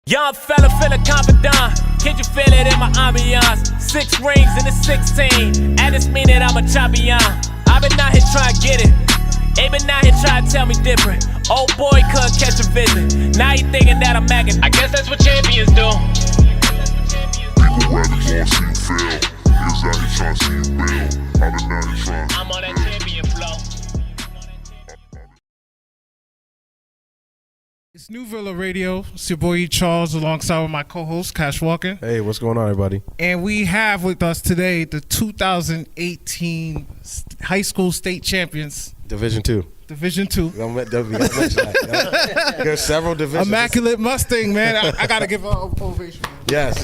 Young fella feeling confident, can you feel it in my ambiance? 6 rings in the 16, and this mean that I'm a champion. I've been out here trying to get it, ain't been out here trying to tell me different. Old boy couldn't catch a visit, now he thinking that I'm macking. I guess that's what champions do. People rather want to see you fail, niggas out here trying to see you fail. I've been out here trying to I'm on that champion flow. It's New Villa Radio. It's your boy E. Charles alongside with my co-host Cash Walker. Hey, what's going on, everybody? And we have with us today the 2018 high school state champions. Division 2. Division 2. There's several divisions. Immaculate Mustang, man. I got to give her an ovation. Yes.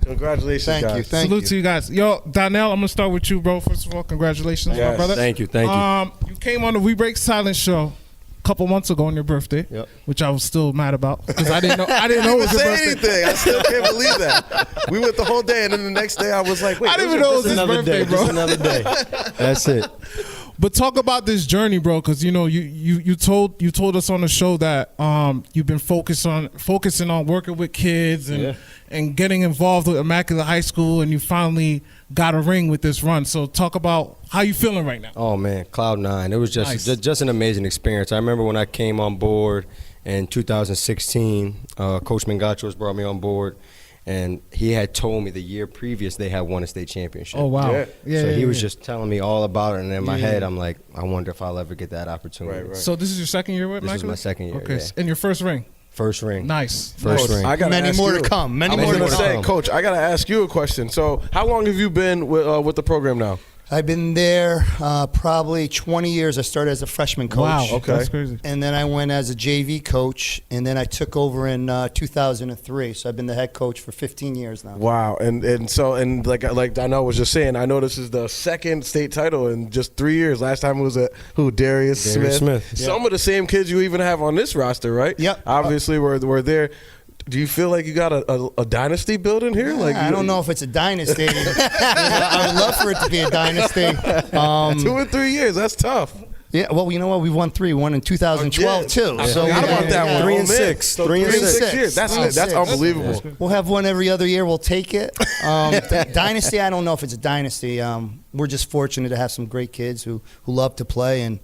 Congratulations, Thank guys. you. Salute to you guys. Yo, Donnell, I'm going to start with you, bro. First of all, congratulations, my brother. Thank you. You came on the We Break Silence show a couple months ago on your birthday, which I was still mad about because I didn't know it was your birthday. Anything. I still can't believe that. We went the whole day, and then the next day I was like, wait, I didn't even know it was his birthday, bro. Just another day. That's it. But talk about this journey, bro, because you know you told us on the show that you've been focusing on working with kids and getting involved with Immaculate High School, and you finally got a ring with this run. So talk about how you feeling right now. Oh man, cloud nine. It was just an amazing experience. I remember when I came on board in 2016, Coach Mingachos brought me on board. And he had told me the year previous they had won a state championship. Oh, wow. So he was just telling me all about it. And in my head, I'm like, I wonder if I'll ever get that opportunity. Right. So this is your second year with Immaculate? This is my second year, Okay. And your first ring? First ring. Nice. First ring. Many more to come. Many more to come. Coach, I got to ask you a question. So how long have you been with the program now? I've been there probably 20 years. I started as a freshman coach. Wow, Okay. That's crazy. And then I went as a JV coach, and then I took over in 2003. So I've been the head coach for 15 years now. Wow, and like Donnell was just saying, I know this is the second state title in just 3 years. Last time it was Darius Smith. Some of the same kids you even have on this roster, right? Yep. Obviously, we're there. Do you feel like you got a dynasty building here? Like I don't know if it's a dynasty. I would love for it to be a dynasty. 2 and 3 years, that's tough. Yeah, well, you know what? We won 3. We won in 2012 too. I forgot about that one. 3 and 6. So 3 and 6 years. That's unbelievable. We'll have one every other year. We'll take it. Dynasty, I don't know if it's a dynasty. We're just fortunate to have some great kids who love to play, and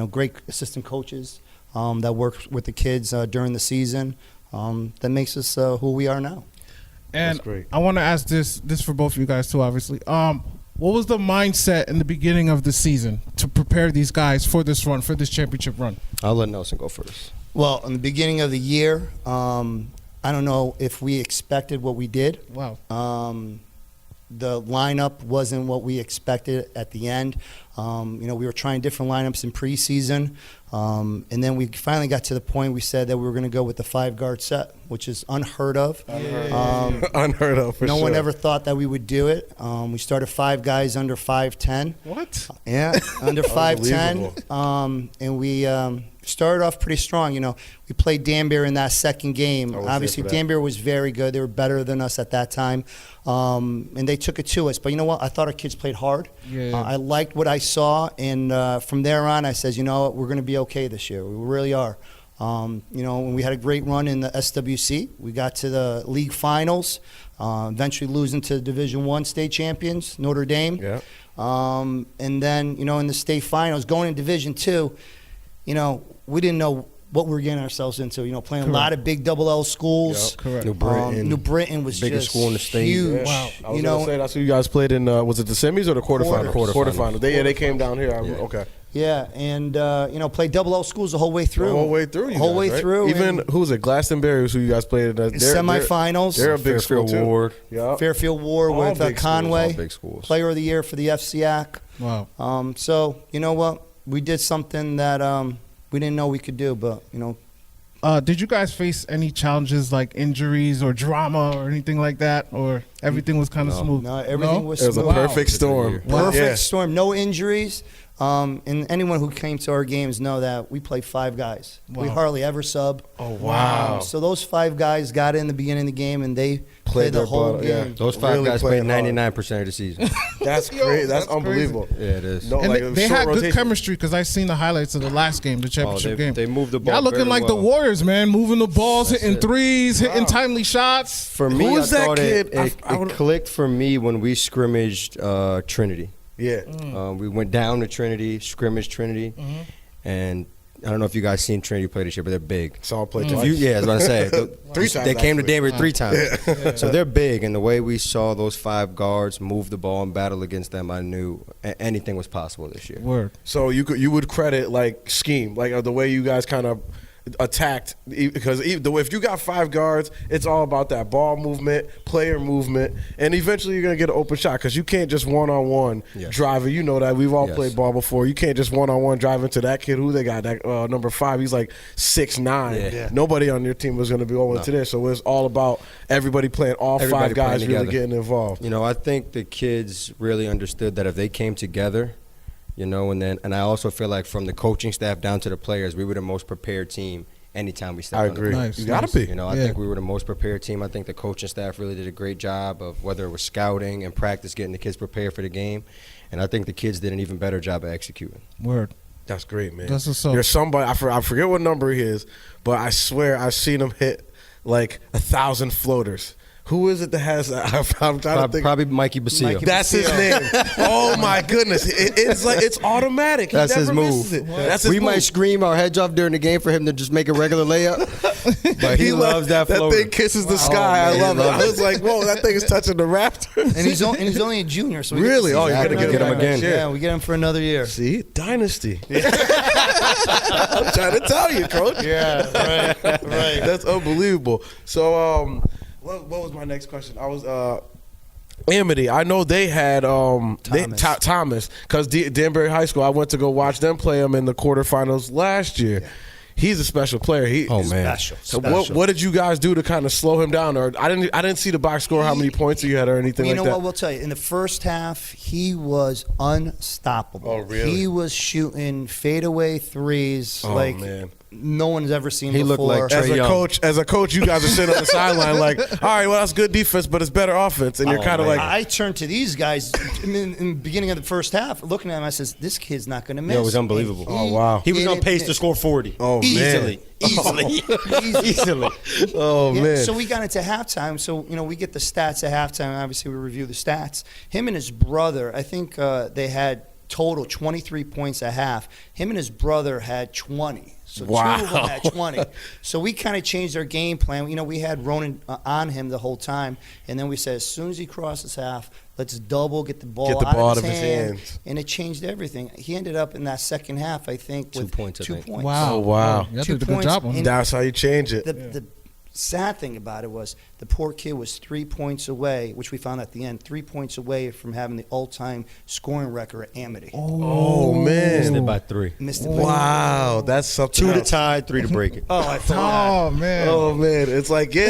great assistant coaches that work with the kids during the season. That makes us who we are now. And I want to ask this for both of you guys too, obviously. What was the mindset in the beginning of the season to prepare these guys for this run, for this championship run? I'll let Nelson go first. Well, in the beginning of the year, I don't know if we expected what we did. Wow. The lineup wasn't what we expected at the end. We were trying different lineups in preseason. And then we finally got to the point we said that we were going to go with the 5-guard set, which is unheard of. Unheard of, for no sure. one ever thought that we would do it. We started 5 guys under 5'10". What? Yeah, under 5'10". And we started off pretty strong. We played Danbury in that second game. Obviously, Danbury was very good. They were better than us at that time. And they took it to us. But you know what? I thought our kids played hard. I liked what I saw. And from there on, I said, we're going to be okay this year. We really are. We had a great run in the SWC. We got to the league finals, eventually losing to Division I state champions, Notre Dame. Yeah. And then, in the state finals, going in Division II, we didn't know what we were getting ourselves into. Playing a lot of big double L schools. Yep. Correct. New Britain was biggest just school in the state. Huge. Wow. I was going to say, that's who you guys played in, was it the semis or the quarterfinals? Quarterfinals. They came down here. Okay. Yeah, and played double L schools the whole way through. The whole way through. Through. Even who was it? Glastonbury was who you guys played in semifinals. They're a big school too. Ward. Yep. Fairfield Ward with Conway. All big schools. Player of the year for the FCAC. Wow. So you know what? We did something that we didn't know we could do, but Did you guys face any challenges like injuries or drama or anything like that, or everything was kind of smooth? No, everything was smooth. It was a perfect storm. Perfect storm. No injuries. And anyone who came to our games know that we play 5 guys. We hardly ever sub. Oh, wow. So those 5 guys got in the beginning of the game, and they Play the their whole butt- game. Those five Really guys playing played hard. 99% of the season. That's great. That's unbelievable. Yeah, it is. No, And like, they short had good rotation. chemistry because I seen the highlights of the last game, the championship game. They moved the ball. Y'all looking very like the well. Warriors, man, moving the balls, That's hitting it. threes, hitting timely shots. For me, Who is I that thought kid? it I would- clicked for me when we scrimmaged Trinity. Yeah. We went down to Trinity, scrimmaged Trinity, and I don't know if you guys seen Trinity play this year, but they're big. Saw him play If twice. you, yeah, I was about to say. Three times, They came to actually. Danbury 3 times. So they're big, and the way we saw those 5 guards move the ball and battle against them, I knew anything was possible this year. Word. So you would credit like scheme, like the way you guys kind of attacked, because if you got 5 guards, it's all about that ball movement, player movement, and eventually you're gonna get an open shot because you can't just one-on-one drive it. You know that we've all played ball before. You can't just one-on-one drive into that kid who they got that number 5. He's like 6'9". Yeah. Nobody on your team was gonna be going to this, so it's all about everybody playing. All Everybody 5 guys playing really together. getting involved. You know, I think the kids really understood that if they came together, you know, and I also feel like from the coaching staff down to the players, we were the most prepared team anytime we stepped I on the agree. court. Nice, You gotta nice. be. You know, I think we were the most prepared team. I think the coaching staff really did a great job of whether it was scouting and practice, getting the kids prepared for the game. And I think the kids did an even better job of executing. Word. That's great, man. That's what's up. There's somebody, I forget what number he is, but I swear I've seen him hit like 1,000 floaters. Who is it that has that? I'm trying to think. Probably Mikey Basile. That's his name. Oh my goodness! It's like it's automatic. He That's his never move. misses it. That's his We move. might scream our heads off during the game for him to just make a regular layup, but he loves that That floater. thing kisses the sky. man, I love he it. loves I was like, whoa, that thing is touching the Raptors. And he's only a junior, so we Really? Get to Oh, see you're gonna get him again. Yeah, we get him for another year. See, dynasty. I'm trying to tell you, coach. Yeah, right. That's unbelievable. So, what was my next question? I was Amity. I know they had Thomas because Danbury High School. I went to go watch them play him in the quarterfinals last year. Yeah. He's a special player. Special. So what did you guys do to kind of slow him down? Or I didn't see the box score how many points he had or anything like that. You know what? We'll tell you. In the first half, he was unstoppable. Oh, really? He was shooting fadeaway threes like man. no one's ever seen He before. looked like Trey Young. As a coach, you guys are sitting on the sideline like, all right, well that's good defense, but it's better offense, and you're kind of like, I turned to these guys in the beginning of the first half, looking at him. I says, "This kid's not going to miss." Yo, it was unbelievable. And wow. He was didn't on pace to miss. score 40. oh Easily. man, Easily. oh Yeah, man. so we got into halftime. So, we get the stats at halftime. Obviously, we review the stats. Him and his brother, I think they had total 23 points at half. Him and his brother had 20. So Wow. 2 of them had 20. So we kind of changed our game plan. We had Ronan on him the whole time. And then we said, as soon as he crosses half, let's double, get the ball, out of his hands. And it changed everything. He ended up in that second half, I think, 2 with points, I 2 think. points. Wow. Oh, wow. You 2 did a good points. job on him. And That's how you change it. the sad thing about it was the poor kid was 3 points away, which we found at the end, 3 points away from having the all-time scoring record at Amity. Oh Missed man. it by 3. Missed it. Wow, that's something. 2 to else. tie, 3 to break it. Oh, I thought Oh man. Oh man, it's like you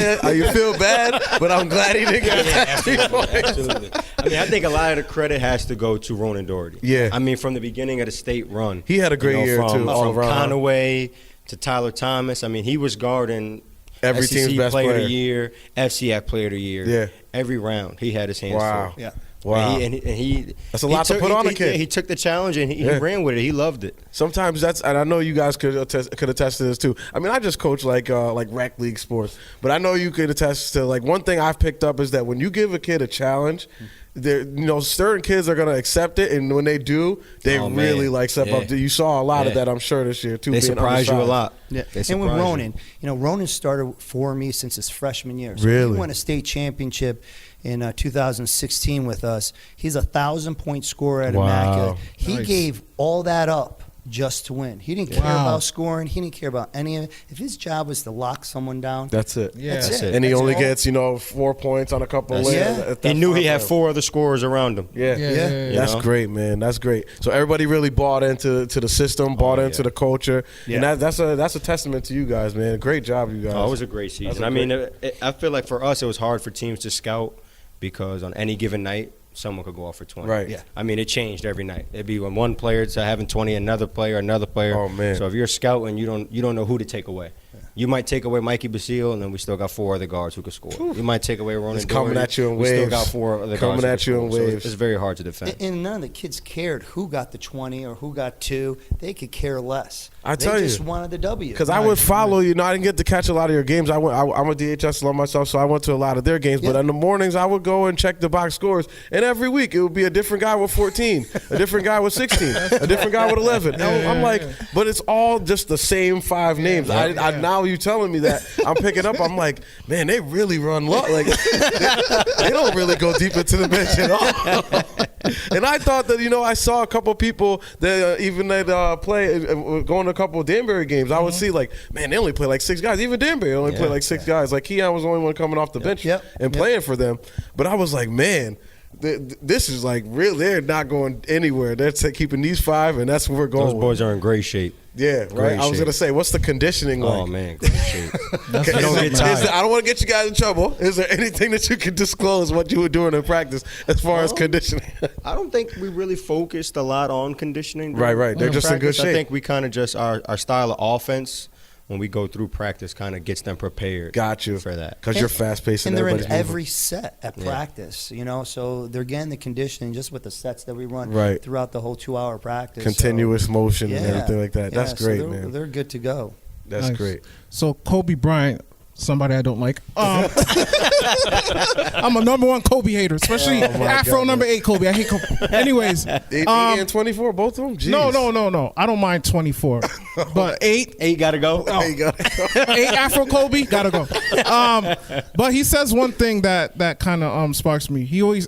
feel bad, but I'm glad he didn't get that 3 points. Absolutely. I mean, I think a lot of the credit has to go to Ronan Doherty. Yeah. I mean, from the beginning of the state run. He had a great year, from, too, all From around. Conaway to Tyler Thomas. I mean, he was guarding Every SEC team's best player of player. the year, FCAC player of the year. Yeah. Every round, he had his hands Wow. full. Yeah. Wow. And he That's a lot to put on a kid. He took the challenge and he Yeah. ran with it. He loved it. Sometimes that's, and I know you guys could attest to this too. I mean, I just coach like rec league sports, but I know you could attest to like one thing I've picked up is that when you give a kid a challenge, certain kids are gonna accept it, and when they do, they Oh, man. really like step Yeah. up. You saw a lot of Yeah. that, I'm sure, this year too. They being surprise you a undersized. lot. Yeah. They And with surprise you. Ronan, Ronan started for me since his freshman year. So Really? he won a state championship in 2016 with us. He's a 1,000-point scorer at Wow. Immaculate. He Nice. gave all that up just to win. He didn't care Wow. about scoring. He didn't care about any of it. If his job was to lock someone down, That's it. Yeah. that's it. And he That's only all. gets 4 points on a couple of That's layups. it. That's He knew he fine had for him. 4 other scorers around him. Yeah. Yeah. That's You know? great, man. That's great. So everybody really bought into the system, bought into the culture, and that's a testament to you guys, man. Great job, you guys. Oh, it was a great season. a I mean, I feel like for us, it was hard for teams to scout because on any given night, someone could go off for 20. Right. Yeah. I mean, it changed every night. It'd be when one player to having 20, another player. Oh, man. So if you're scouting, you don't know who to take away. You might take away Mikey Basile, and then we still got 4 other guards who could score. You might take away Ronan It's coming Doherty, at you in we still waves. got 4 other Coming guards at who you could in score. So waves. it's very hard to defend. And none of the kids cared who got the 20 or who got 2. They could care less. I tell they you. just wanted the W. Because I would follow you. I didn't get to catch a lot of your games. I'm a DHS alum myself, so I went to a lot of their games. But Yeah. in the mornings, I would go and check the box scores. And every week, it would be a different guy with 14, a different guy with 16, a different guy with 11. I'm like, but it's all just the same 5 names. Now you telling me that, I'm picking up. I'm like, man, they really run low. Like, they don't really go deep into the bench at all. And I thought that, I saw a couple people that even that play going to a couple of Danbury games. I would see like, man, they only play like 6 guys. Even Danbury only play like 6 guys. Like Keon was the only one coming off the bench and playing for them. But I was like, man, this is like real. They're not going anywhere. They're keeping these 5, and that's where we're going. Those boys are in great shape. Yeah, right. Great I was shape. gonna say, what's the conditioning like? Oh man, great shape. That's They don't get tired. I don't want to get you guys in trouble. Is there anything that you can disclose what you were doing in practice as far as conditioning? I don't think we really focused a lot on conditioning. Right. They're just in good practice. shape. I think we kind of just our style of offense when we go through practice kind of gets them prepared. Got you for that. Because you're fast paced And they're in everybody's moving. every set at practice, so they're getting the conditioning just with the sets that we run Right. throughout the whole 2-hour practice. Continuous motion So, and everything like that. That's so great, they're, man. They're good to go. That's Nice. great. So Kobe Bryant, somebody I don't like. I'm a number 1 Kobe hater, especially Afro God, number 8 Kobe. I hate Kobe. Anyways, 8 and 24, both of them. Jeez. no. I don't mind 24, but 8. 8 gotta go. There you go. 8 Afro Kobe gotta go. But he says one thing that kind of sparks me. He always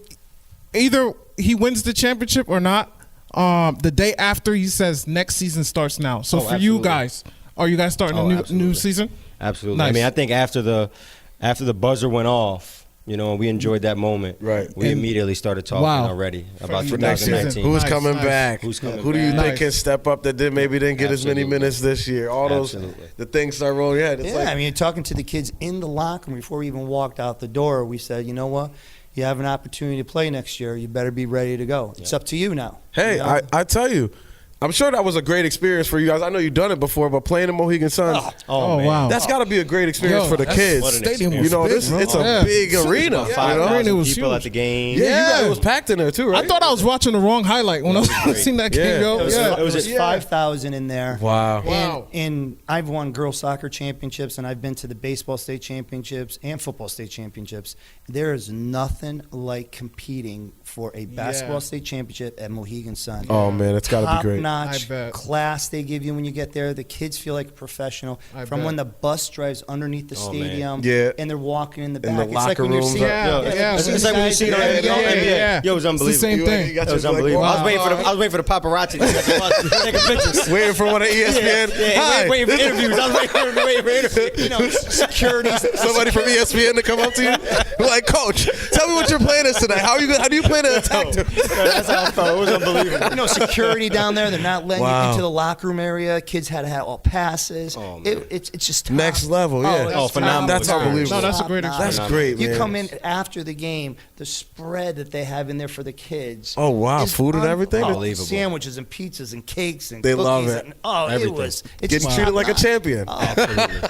either he wins the championship or not. The day after he says next season starts now. So for you absolutely. guys, are you guys starting a new absolutely. season? Absolutely. Nice. I mean, I think after the buzzer went off, and we enjoyed that moment. Right. We And- immediately started talking Wow. already about For next season. 2019. Who's Nice, coming nice. back? Who's coming Who do you back? think Nice. can step up that maybe didn't get as many Absolutely. minutes this year? All those Absolutely. the things start rolling your head. It's Yeah, like, I mean, talking to the kids in the locker room before we even walked out the door, we said, you know what? You have an opportunity to play next year. You better be ready to go. It's up to you now. hey, You know? I tell you, I'm sure that was a great experience for you guys. I know you've done it before, but playing in Mohegan Sun, Oh, man. wow. that's got to be a great experience Yo, for the that's- kids. what an Stadium experience. was It's big, bro. a Yeah. big arena. Yeah. you know? 5,000 It was people huge. at the game. Yeah, Yeah. it was packed in there too, right? I thought I was watching the wrong highlight when I was great. seeing that Yeah. game go. It was- Yeah. it was There's Yeah. 5,000 in there. Wow. Wow. And I've won girls soccer championships, and I've been to the baseball state championships and football state championships. There is nothing like competing for a basketball state championship at Mohegan Sun. Oh man, it's got to be great. Top-notch I bet. class they give you when you get there. The kids feel like a professional. I From bet. when the bus drives underneath the Oh, man. stadium, Yeah. and they're walking in the back. In the It's like locker when you're rooms. seeing, Yeah, yeah. It's like when you see it on Yeah, NBA. yeah. Yo, it was It's unbelievable. the same thing. got That was you like, unbelievable. wow. I was waiting for the paparazzi to take pictures. Waiting for one of ESPN. Hi. Waiting for interviews. I was waiting for interviews. you know, security. Somebody from ESPN to come up to you, like, Coach, tell me what your plan is today. How do you plan to attack them? That's how I felt. It was unbelievable. You know, security down there. They're not letting Wow. you into the locker room area. Kids had to have all passes. Oh, man. It's just top. Next level, yeah. it's phenomenal. That's top-notch. unbelievable. No, that's a great Top-notch. That's great, man. You come in after the game, the spread that they have in there for the kids. Oh, wow. is Food and everything? Unbelievable. Sandwiches and pizzas and cakes and They cookies. love it. And, oh, Everything. it's Getting just treated like a top-notch. champion.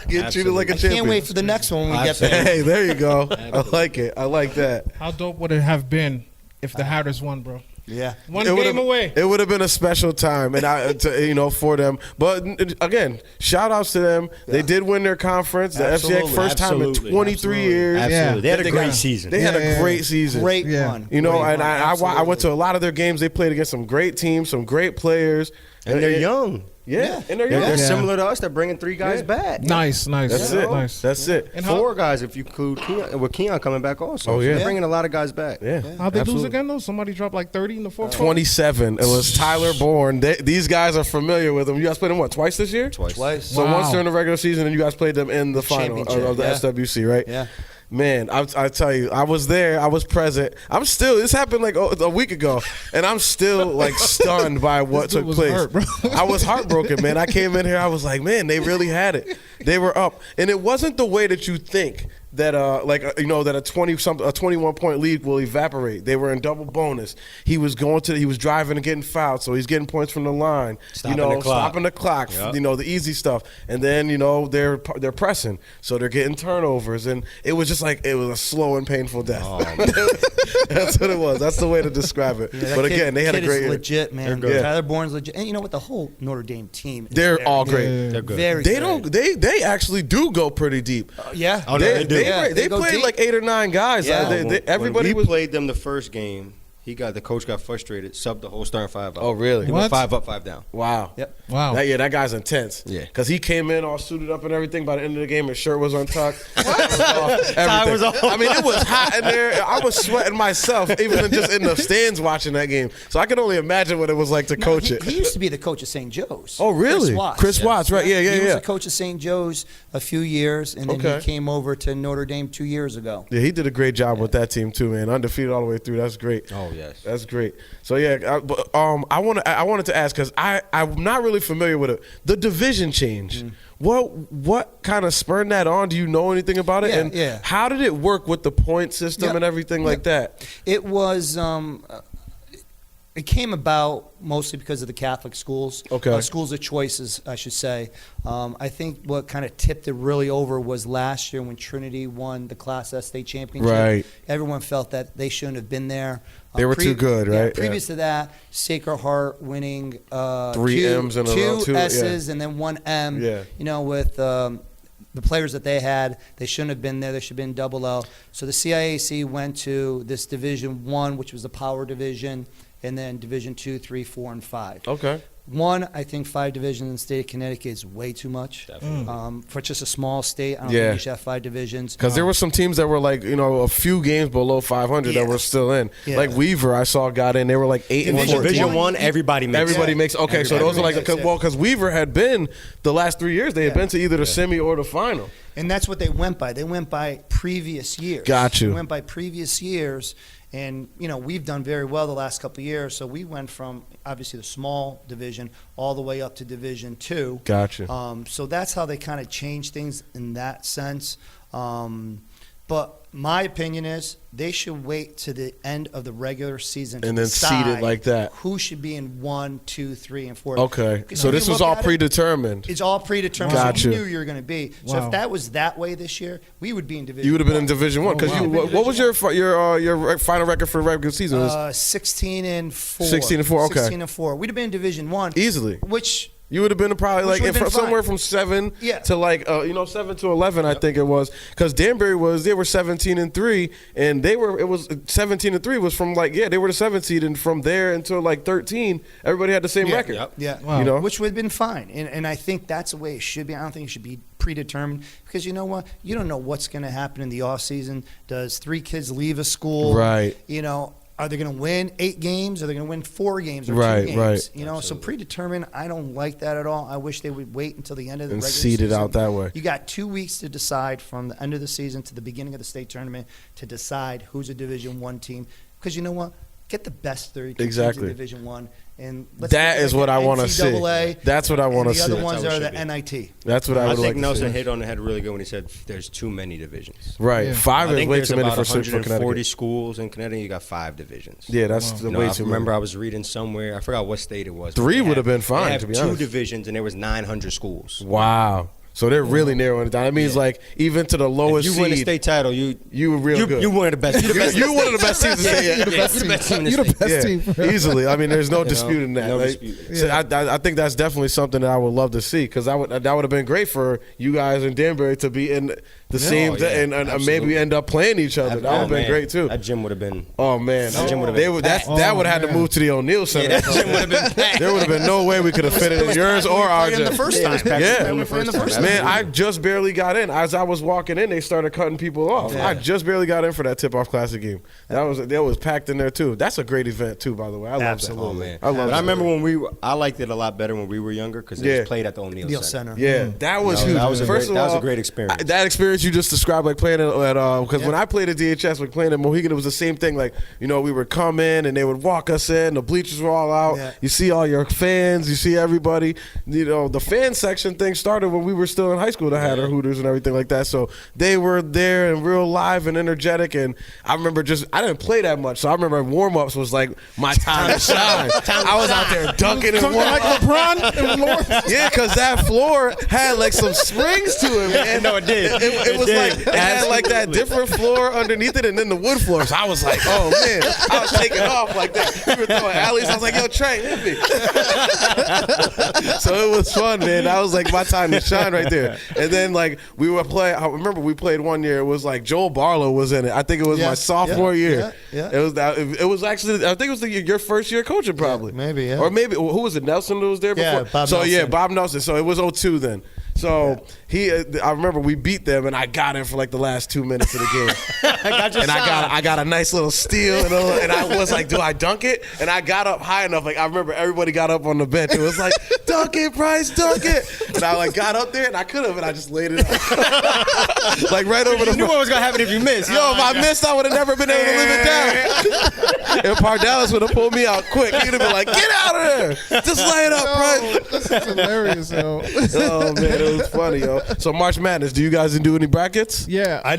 Getting treated like a I champion. can't wait for the next one when we get there. Hey, there you go. I like it. I like that. How dope would it have been if the Hatters won, bro? Yeah. One It would've- game away. It would have been a special time, and for them. But again, shout outs to them. They did win their conference, the Absolutely, FCX first time in absolutely, 23 years. Absolutely. They had a They great got- season. They had Yeah, a yeah. great season. Great Yeah. one. You know, Great and one. I went to a Absolutely. lot of their games. They played against some great teams, some great players, And they're young. Yeah, and they're They're, young. they're Yeah. similar to us. They're bringing 3 guys Yeah. back. Nice. That's it. Nice. That's it. And how, 4 guys if you include Keon, with Keon coming back also. Oh, So yeah. they're bringing a lot of guys back. Yeah. how'd they lose absolutely. again, though? Somebody dropped like 30 in the fourth quarter? 27. It was Tyler Bourne. These guys are familiar with them. You guys played them, what, twice this year? Twice. So Wow. once during the regular season, and you guys played them in the final Championship, of the yeah. SWC, right? Yeah. Man, I tell you, I was there. I was present. This happened like a week ago, and I'm still like stunned by what This dude took was place. hurt, bro. I was heartbroken, man. I came in here, I was like, man, they really had it. They were up, and it wasn't the way that you think that that a 21 point lead will evaporate. They were in double bonus. He was driving and getting fouled, so he's getting points from the line. Stopping the clock. Yep. The easy stuff, and then they're pressing, so they're getting turnovers, and it was just like it was a slow and painful death. Oh, that's what it was. That's the way to describe it. Yeah, but again, they had a great year. Legit, man. Yeah. Tyler Bourne's legit, and you know what? The whole Notre Dame team. They're all great. Yeah. They're good. Very. They actually do go pretty deep. Yeah. Oh, no, they do. They go played deep. like 8 or 9 guys. Yeah. Everybody when we played them the first game. The coach got frustrated, subbed the whole starting 5 out. Oh, really? He went 5 up, 5 down. Wow. Yep. Wow. That guy's intense. Yeah. Because he came in all suited up and everything. By the end of the game, his shirt was untucked. Tie was off. I mean, it was hot in there. I was sweating myself, even just in the stands watching that game. So I can only imagine what it was like to coach it. He used to be the coach of St. Joe's. Oh, really? Chris Watts, right? Yeah. He was the coach of St. Joe's a few years, and then he came over to Notre Dame 2 years ago. Yeah, he did a great job with that team too, man. Undefeated all the way through. That's great. Oh, yes. That's great. So yeah, I wanted to ask because I'm not really familiar with it. The division change. What kind of spurred that on? Do you know anything about it? Yeah. How did it work with the point system and everything like that? It was. It came about mostly because of the Catholic schools. Okay. Schools of choices, I should say. I think what kind of tipped it really over was last year when Trinity won the Class S state championship. Right. Everyone felt that they shouldn't have been there. They were too good, right? Previous to that, Sacred Heart winning 3 M's in a row, 2 S's and then 1 M. Yeah. With the players that they had, they shouldn't have been there. They should have been double L. So the CIAC went to this Division 1, which was the power division, and then Division 2, 3, 4, and 5. Okay. One, I think 5 divisions in the state of Connecticut is way too much. Definitely. For just a small state, I don't think you should have 5 divisions. Because there were some teams that were like, a few games below 500 that were still in. Yeah. Like Weaver, I saw got in. They were like 8 and 14. Division 1, everybody makes. Everybody makes. Okay, so those are like because Weaver had been the last 3 years. They had been to either the semi or the final. And that's what they went by. They went by previous years. Got you. They went by previous years. And, we've done very well the last couple of years. So we went from, obviously, the small division all the way up to Division 2. Gotcha. So that's how they kind of changed things in that sense. But my opinion is they should wait to the end of the regular season and then seed it like that. Who should be in 1, 2, 3, and 4. Okay. So this was all predetermined. It's all predetermined. Gotcha. So you knew you were going to be. So if that was that way this year, we would be in Division 1. You would have been in Division 1 because what was your final record for regular season? 16-4. 16-4. Okay. 16-4. We'd have been in Division 1 easily. Which. You would have been probably like somewhere from 7 to like 7 to 11, I think it was, because Danbury they were 17-3, and it was 17-3 was from they were the 7th seed, and from there until like 13, everybody had the same record. Yep. Yeah, wow. Which would have been fine, and I think that's the way it should be. I don't think it should be predetermined because you know what? You don't know what's going to happen in the off season. Does 3 kids leave a school? Right. Are they going to win 8 games? Are they going to win 4 games or 2 games? Right. So predetermined, I don't like that at all. I wish they would wait until the end of the regular seed season. it out that way. You got 2 weeks to decide from the end of the season to the beginning of the state tournament to decide who's a Division 1 team. Because you know what? Get the best 32 teams in Division 1. And that is what I want to see. That's what I want to see. The other ones are the NIT. That's what I would like to see. I think Nelson hit on the head really good when he said there's too many divisions. Right. Yeah. 5 is way too many for 140 Connecticut. schools in Connecticut. You got 5 divisions. Yeah, that's way too many. Remember, I was reading somewhere. I forgot what state it was. 3 would have been fine, they have to be 2 honest. divisions, and there was 900 schools. Wow. So they're really narrowing it down. That means like even to the lowest if you win a seed, state title, you were real good. You one of the best. You one of the best teams. You're the best team in the state. You're the best team. Easily. I mean, there's no disputing that. No right? dispute. So I think that's definitely something that I would love to see because that would have been great for you guys in Danbury to be in the same and maybe end up playing each other. That would have been great too. That gym would have been. Oh man, That gym would have been. that would have had to move to the O'Neill Center. That gym would have been packed. There would have been no way we could have fit it in yours or our gym. The first time. Yeah, man, I just barely got in. As I was walking in, they started cutting people off. I just barely got in for that tip-off classic game. That was packed in there too. That's a great event too, by the way. I love that. Oh man, I love. I remember when I liked it a lot better when we were younger because it was played at the O'Neill Center. Yeah, that was huge. That was a great experience. That experience experience you just described, like playing at because when I played at DHS, like playing at Mohegan, it was the same thing. Like, you know, we would come in and they would walk us in. The bleachers were all out. Yeah. You see all your fans. You see everybody. You know, the fan section thing started when we were still in high school. That had our Hooters and everything like that. So they were there and real live and energetic. And I remember I didn't play that much, so I remember warm-ups was like my time to shine. I was out there dunking and warming like LeBron. Yeah, because that floor had like some springs to it, man. No, it did. It was like it had like that different floor underneath it, and then the wood floor. So I was like, oh man, I was taking off like that. We were throwing alleys. I was like, yo, Trey, hit me. So it was fun, man. That was like my time to shine right there. And then like we would play. I remember we played one year. It was like Joel Barlow was in it. I think it was my sophomore year. Yeah. It was actually. I think it was your first year coaching, probably. Maybe, yeah. Or maybe who was it? Nelson that was there before. Yeah, Bob Nelson. Yeah, Bob Nelson. So it was 02 then. So I remember we beat them, and I got in for like the last 2 minutes of the game. I got a nice little steal, and I was like, do I dunk it? And I got up high enough. Like I remember everybody got up on the bench. It was like, dunk it, Bryce, dunk it. And I like got up there, and I could have, and I just laid it up. Like right over the. You knew what was gonna happen if you missed. Yo, if I missed, I would have never been able to live it down. And Pardalis would have pulled me out quick. He'd have been like, get out of there. Just lay it up, Bryce. This is hilarious, yo. Oh man, it was funny, yo. So March Madness, do you guys do any brackets? Yeah. I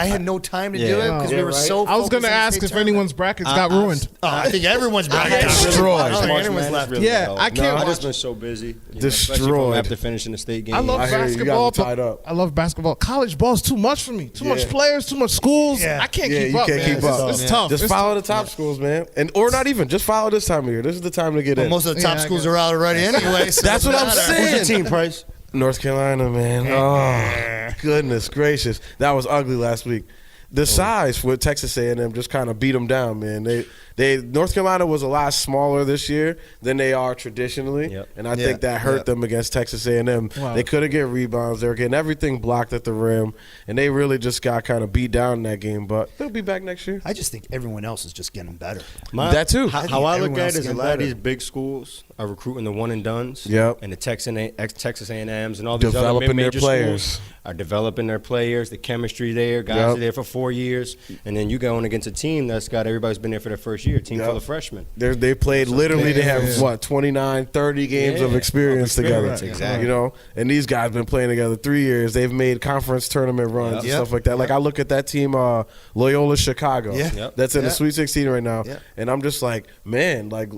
had no time to do it because we were so. I was going to ask if anyone's brackets got ruined. I think everyone's bracket got Destroyed. I don't think March anyone's Madness left. really Yeah, well. I can't I've watch- just been so busy. Destroyed. Especially from after finishing the state game. I love I hear you. You got basketball. me tied but up. I love basketball. College ball's too much for me. Too much players, too much schools. Yeah. I can't Yeah, keep you up, can't man. keep up. It's tough. Just It's follow tough. the top schools, man, or not even. Just follow this time of year. This is the time to get in. Most of the top Yeah, I schools guess. are out already anyway. So That's it what I'm doesn't matter. saying. Who's your team, Price? North Carolina, man. Oh, goodness gracious, that was ugly last week. The size with Texas A&M just kind of beat them down, man. North Carolina was a lot smaller this year than they are traditionally, Yep. and I think that hurt them against Texas A&M. Wow. They couldn't get rebounds. They were getting everything blocked at the rim, and they really just got kind of beat down in that game. But they'll be back next year. I just think everyone else is just getting better. That too. How I look everyone at else it is a getting lot of better. these big schools are recruiting the one and dones. Yep. And the Texas A&Ms and all these Developing other their mid-major players. schools are developing their players. The chemistry there, guys Yep. are there for 4 years, and then you going against a team that's got everybody's been there for their first year. A team full of freshmen. They played literally. They have Yeah. what 29, 30 games of Yeah, experience of together. experience, exactly. You know, and these guys been playing together 3 years. They've made conference tournament runs and Yep. stuff like that. Like I look at that team, Loyola Chicago, Yeah. Yep. that's in the Yeah. Sweet 16 right now, Yeah. and I'm just like, man, like.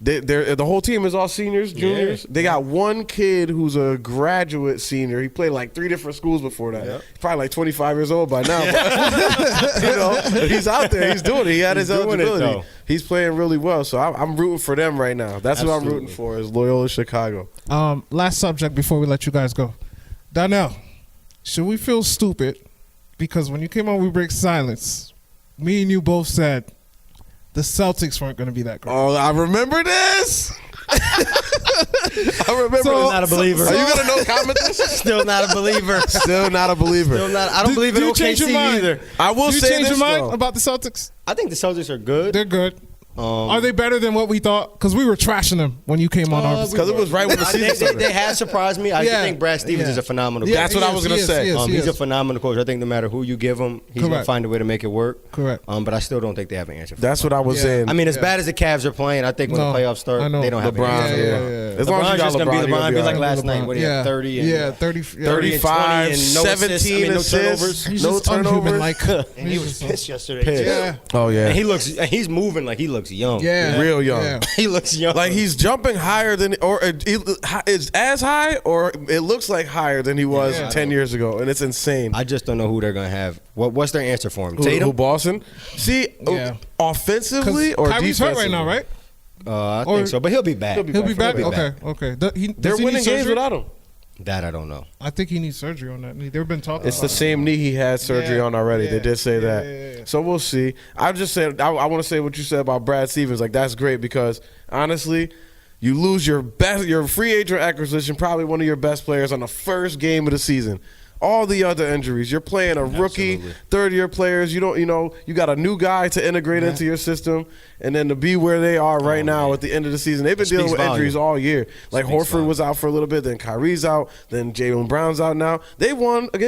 The whole team is all seniors, juniors. Yeah. They got one kid who's a graduate senior. He played like 3 different schools before that. Yep. He's probably like 25 years old by now. But, you know, he's out there. He's doing it. He had his He's doing it, eligibility. though. He's playing really well. So I'm rooting for them right now. That's what I'm Absolutely. rooting for is Loyola Chicago. Last subject before we let you guys go. Donnell, should we feel stupid? Because when you came on We Break Silence, me and you both said the Celtics weren't going to be that great. Oh, I remember this. I remember. So- Not a believer. Are you gonna no comment this? Still not a believer. Still not a believer. Still not. I don't believe in Do you change your OKC mind? either. I will Do you say change this your mind though. about the Celtics? I think the Celtics are good. They're good. Are they better than what we thought? Because we were trashing them when you came on our. Because it was right when the season started. They have surprised me. I Yeah. think Brad Stevens Yeah. is a phenomenal Yeah, coach. That's what I was gonna say. He's a phenomenal coach. I think no matter who you give him, he's going to Correct. find a way to make it work. Correct. But I still don't think they have an answer for That's it. what I was saying. I mean, as bad as the Cavs are playing, I think when No, the playoffs start, I know. they don't have LeBron, an answer. yeah. As long as you LeBron's got just going to LeBron, be you'll LeBron. be Be all like right. last night. What do you have, 30? And, 30. 35, 20 and no assists, 17 no assists, turnovers. He's no just unhuman. turnovers. Like And he was pissed yesterday. Pissed. Yeah. Oh yeah, And he's moving like he looks young. Yeah. real young. Yeah. He looks young. Like he's jumping higher than, or is as high, or it looks like higher than he was Yeah. 10 years ago, and it's insane. I just don't know who they're going to have. What's their answer for him? Who Tatum? Boston? See, Yeah. offensively or Kyrie's hurt right defensively? now, right? I Or- think so, but he'll be back. He'll be back. He'll be Okay. back. Okay. They're Does he winning need games surgery? without him. That I don't know. I think he needs surgery on that knee. They've been talking. It's the about it. same knee he had surgery Yeah, on already. yeah, They did say that. yeah. So we'll see. I just said I want to say what you said about Brad Stevens. Like that's great because honestly, you lose your free agent acquisition, probably one of your best players on the first game of the season. all the other injuries. You're playing a rookie, third-year players. You don't, you got a new guy to integrate into your system, and then to be where they are right now at the end of the season. They've been dealing with injuries all year. Like Horford was out for a little bit, then Kyrie's out, then Jaylen Brown's out now. They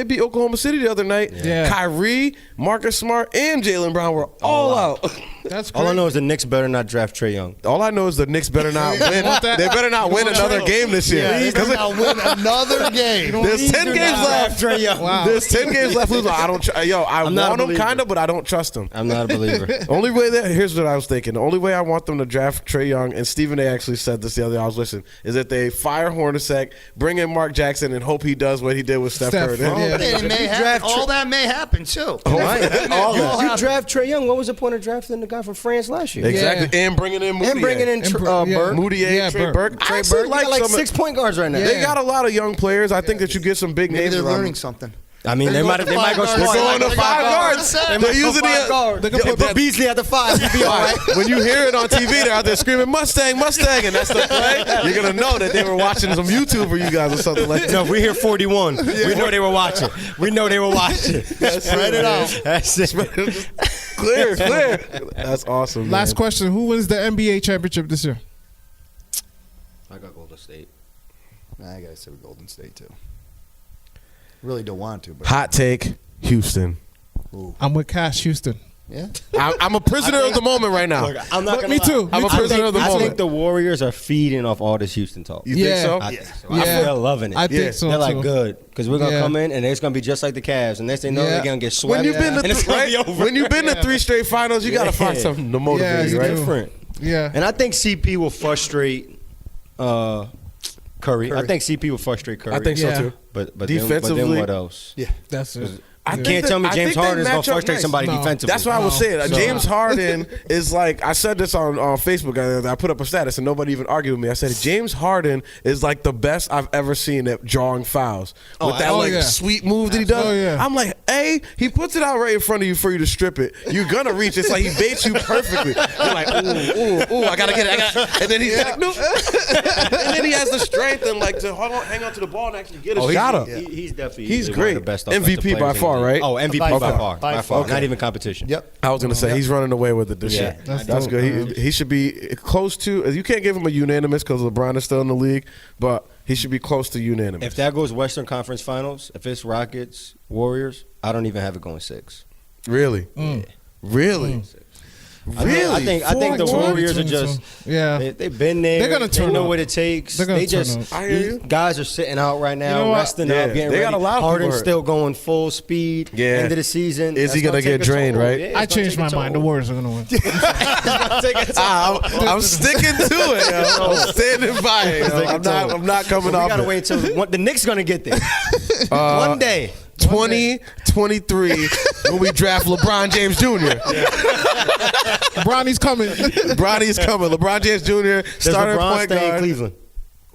beat Oklahoma City the other night. Yeah. Kyrie, Marcus Smart, and Jaylen Brown were all out. That's all I know is the Knicks better not draft Trae Young. All I know is the Knicks better not win. They better not win another game this year. They better not win another game. There's 10 games left. Wow. There's 10 games left. I want them kind of, but I don't trust them. I'm not a believer. Only way here's what I was thinking. The only way I want them to draft Trae Young, and Stephen A. actually said this the other day, I was listening, is that they fire Hornacek, bring in Mark Jackson, and hope he does what he did with Steph Curry. All that may happen too. You draft Trae Young. What was the point of drafting the guy from France last year? Exactly, and bringing in Moody. And bringing in Burke. Moutier, Trey Burke. I actually like 6 point guards right now. They got a lot of young players. I think that you get some big names. They're learning something. I mean, they might go smart. They're going to 5 guards. They're using They're going to put Beasley at the 5. You'll be all right. When you hear it on TV, they're out there screaming, Mustang, Mustang, and that's the play. You're going to know that they were watching some YouTube for you guys or something like that. No, we hear 41. We know they were watching. Spread it out. That's it. Clear. That's awesome, man. Last question. Who wins the NBA championship this year? I got Golden State. I got to say Golden State, too. Really don't want to. But hot take, Houston. Ooh. I'm with Cash, Houston. Yeah. I'm a prisoner of the moment right now. Look, I'm not gonna Me lie. too. I'm a prisoner of the I moment. think the Warriors are feeding off all this Houston talk. You think so? I think so. They're loving it. I think so, They're too. like, good. Because we're going to come in, and it's going to be just like the Cavs. And next thing you know, they're going to get swept. When you've been and it's gonna be over. When you've been to 3 straight finals, you got to find something to motivate you, right? Different. Yeah. And I think CP will frustrate Curry. I think CP will frustrate Curry. I think so, too. But defensively, then what else? Yeah. That's it. You can't tell me James Harden is going to frustrate somebody defensively. That's what I was saying. James Harden is like, I said this on Facebook. I put up a status and nobody even argued with me. I said, James Harden is like the best I've ever seen at drawing fouls. With that sweet move that he does. I'm like, he puts it out right in front of you for you to strip it. You're going to reach. It's like he baits you perfectly. You're like, ooh, I got to get it. And then he's like, no. And then he has the strength and like to hang on to the ball and actually get a shot up. He's definitely he's one great. of the best MVP by far, right? Oh, MVP by far. Not even competition. Yep. I was going to say, he's running away with it this year. That's good. He should be close to, you can't give him a unanimous because LeBron is still in the league, but he should be close to unanimous. If that goes Western Conference Finals, if it's Rockets, Warriors, I don't even have it going 6. Really? Really? Really? I think the Warriors are just they've been there. They're gonna turn They know up. what it takes. They just I hear you. guys are sitting out right now, resting up, getting They ready. got a lot of Harden's people still going full speed. Yeah. End of the season. Is he gonna get drained? Right? I changed my mind. The Warriors are gonna win. I'm sticking to it. Yo. I'm standing by it. Yo. I'm not coming off. We gotta it. wait until the Knicks gonna get there. One day. 2023 when we draft LeBron James Jr. Bronny's coming. Bronny's coming. LeBron James Jr. starting LeBron point stay in guard. Cleveland?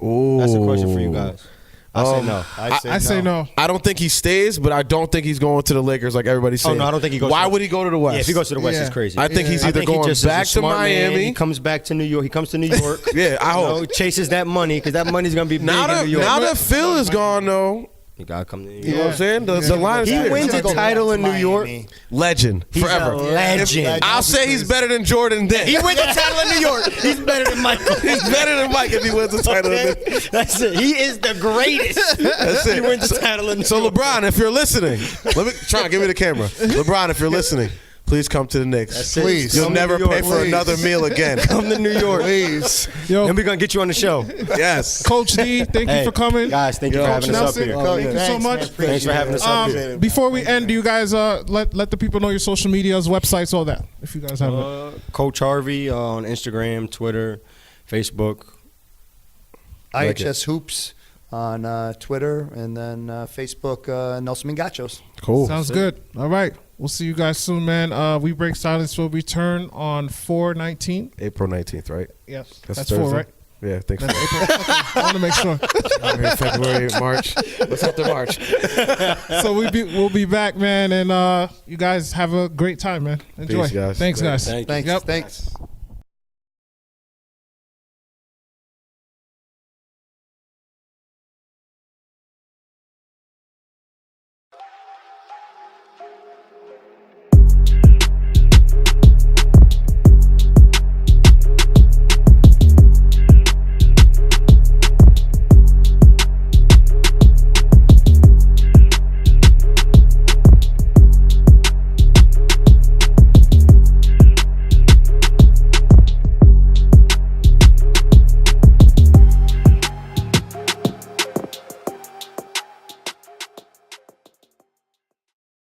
Ooh. That's a question for you guys. I say no. I say no. I don't think he stays, but I don't think he's going to the Lakers like everybody's saying. Oh, no, I don't think he goes. Why would he go to the West? Yeah, if he goes to the West, it's crazy. I think he's either going back to Miami. He comes back to New York. He comes to New York. Yeah, I hope. Chases that money because that money's gonna be big Now in New York. that Phil is gone, though. You gotta come to New York. You know what I'm saying? The line is He clear. wins a title in New York. Legend. He's Forever. a legend. I'll say he's better than Jordan then. He wins a title in New York. He's better than Michael. He's better than Mike if he wins the title. Okay? That's it. He is the greatest. That's it. He wins the title in New So York. LeBron, if you're listening, let me try. Give me the camera. LeBron, if you're listening, please come to the Knicks. That's it. Please. You'll Come to never New York. pay for another meal again. Come to New York. Please. Yo, And we're gonna get you on the show. Yes. Coach D, thank you for coming. Guys, thank you for having us up Nelson, here. thank you so much. Thanks for having us up here. Before we end, do you guys let the people know your social medias, websites, all that, if you guys have it. Coach Harvey on Instagram, Twitter, Facebook. IHS Hoops on Twitter, and then Facebook, Nelson Mingachos. Cool. Sounds good. All right. We'll see you guys soon, man. We Break Silence will return on 4/19. April 19th, right? Yes. That's That's 4, Thursday? right? Yeah, thanks. That's April. Okay. I want to make sure. February, March. What's after March? So we'll be back, man, and you guys have a great time, man. Enjoy. Peace, guys. Thanks, guys. Thank you. Yep. Thanks.